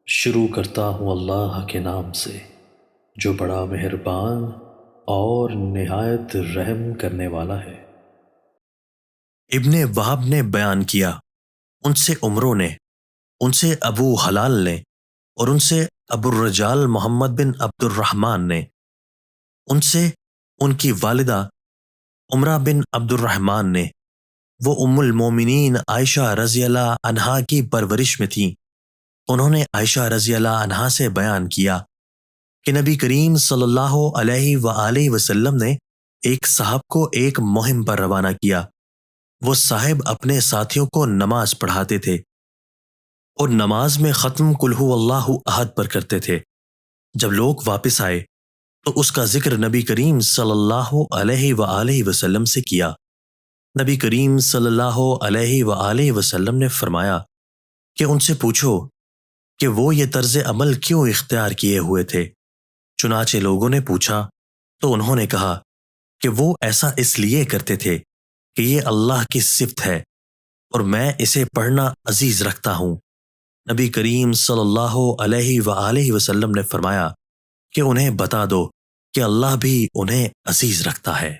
شروع کرتا ہوں اللہ کے نام سے جو بڑا مہربان اور نہایت رحم کرنے والا ہے۔ ابن وہب نے بیان کیا، ان سے عمرو نے، ان سے ابو حلال نے، اور ان سے ابو الرجال محمد بن عبد الرحمن نے، ان سے ان کی والدہ عمرہ بن عبد الرحمن نے، وہ ام المومنین عائشہ رضی اللہ عنہا کی پرورش میں تھیں۔ انہوں نے عائشہ رضی اللہ عنہا سے بیان کیا کہ نبی کریم صلی اللہ علیہ وآلہ وسلم نے ایک صاحب کو ایک مہم پر روانہ کیا۔ وہ صاحب اپنے ساتھیوں کو نماز پڑھاتے تھے اور نماز میں ختم قل ھو اللہ احد پر کرتے تھے۔ جب لوگ واپس آئے تو اس کا ذکر نبی کریم صلی اللہ علیہ وآلہ وسلم سے کیا۔ نبی کریم صلی اللہ علیہ وآلہ وسلم نے فرمایا کہ ان سے پوچھو کہ وہ یہ طرز عمل کیوں اختیار کیے ہوئے تھے۔ چنانچہ لوگوں نے پوچھا تو انہوں نے کہا کہ وہ ایسا اس لیے کرتے تھے کہ یہ اللہ کی صفت ہے اور میں اسے پڑھنا عزیز رکھتا ہوں۔ نبی کریم صلی اللہ علیہ وآلہ وسلم نے فرمایا کہ انہیں بتا دو کہ اللہ بھی انہیں عزیز رکھتا ہے۔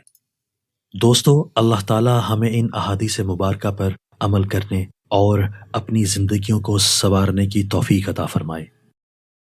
دوستو، اللہ تعالی ہمیں ان احادیث مبارکہ پر عمل کرنے اور اپنی زندگیوں کو سنوارنے کی توفیق عطا فرمائے۔